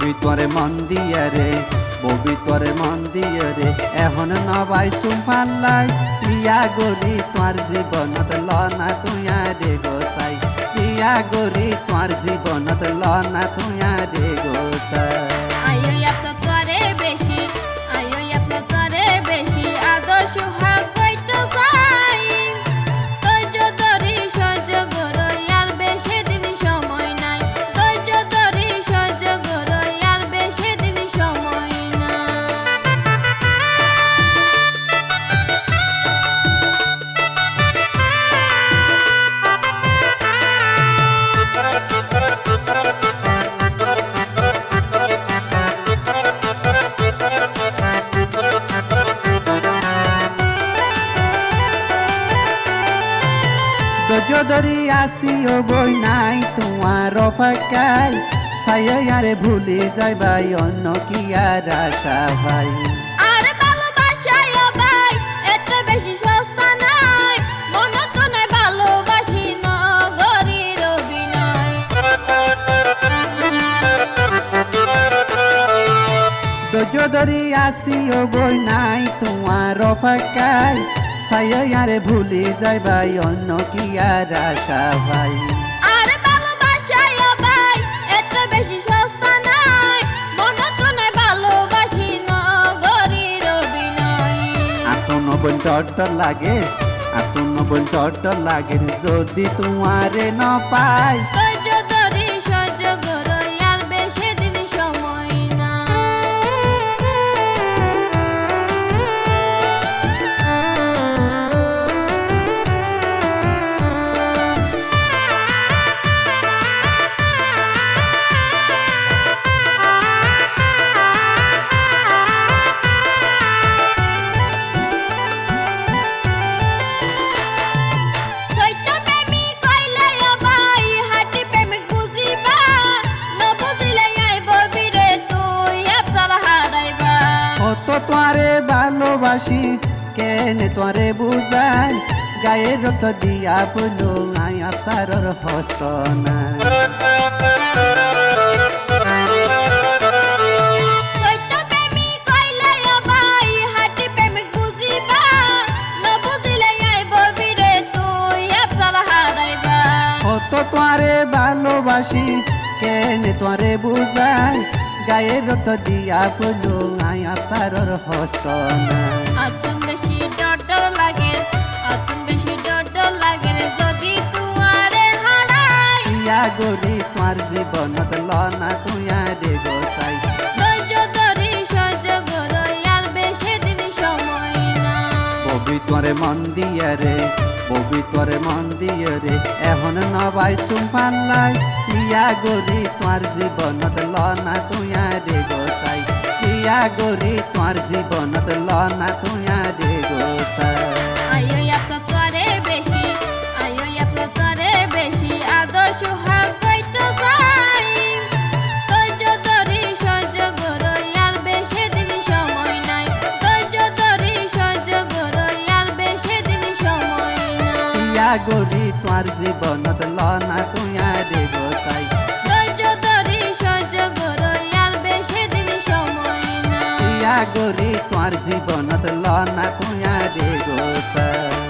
ববি তোরে মন দিয়ে রে, ববি তোরে মন দিয়ে রে, এখন নবাই সুফাল্লাই বিয়া গরি তোর জীবনত লনা তুয়া রে গোসাই, বিয়া গরি তোর জীবনত লনা তুয়া রে গোসাই। আয়ো আপনা তোরে বেশি, আয়ো আপনা তোরে বেশি, আদর্শ হাক কইতো চাই। ধৈর্য ধরি সহ্য করই আর বেশি দিন সময় নাই, ধৈর্য ধরি সহ্য করই আর বেশি দিন সময় নাই। ধৈর্য ধরি আসিও বই নাই তোমার অপেক্ষায়, ছায়ারে ভুলে যাইবাই অন্য কি আর আশা ভাই। আরে ভালোবাসায় ভাই এত বেশি সস্তা নাই, মনে তো নাই ভালোবাসি নগরীর অভিনয়। ধৈর্য ধরি আসিও বই নাই তোমার অপেক্ষায়, ছায়ারে ভুলে যাইবাই অন্য কি আর আশা ভাই। আরে ভালোবাসায় ভাই এত বেশি সস্তা নাই, মনে তো নাই ভালোবাসি নগরীর অভিনয়। আত্মনবন ডর লাগে, আত্মনবন ডর লাগে যদি তোমারে ন পাই। ধৈর্য ধরি সহ্য করই আর বেশি দিন সময় না। তোরে ভালোবাসি কেনে তোরে বুঝাই, গায়ের রক্ত দিয়া ফুলো আই আফসারর হস্ত না। তোরে ভালোবাসি কেনে তোরে বুঝাই, গায়ের রক্ত দিয়া ফুলো আই আফসারর হস্ত না। আতুন বেশি ডর লাগে, আতুন বেশি ডর লাগে যদি তুয়ারে হারাই। বিয়া গরি তোর জীবনত লনা তুয়া রে গোসাই। ধৈর্য ধরি সহ্য করই আর বেশি দিন সময় না। ববি তোরে মন দিয়ে রে, ববি তোরে মন দিয়ে রে, এখন নবাই সুফাল্লাই বিয়া গরি তোর জীবনত লনা তুয়া রে গোসাই, বিয়া গরি তোর জীবনত লনা তুয়া রে গোসাই। আয়ো আপনা তোরে বেশি, আয়ো আপনা তোরে বেশি, আদর্শ হাক কইতো চাই। ধৈর্য ধরি সহ্য করই আর বেশি দিন সময় নাই, ধৈর্য ধরি সহ্য করই আর বেশি দিন সময় নাই। বিয়া গরি তোর জীবনত লনা তুয়া রে গোসাই, ধৈর্য ধরি সহ্য করই আর বেশি দিন সময় নাই। বিয়া গরি তোর জীবনত লনা তুয়া রে গোসাই।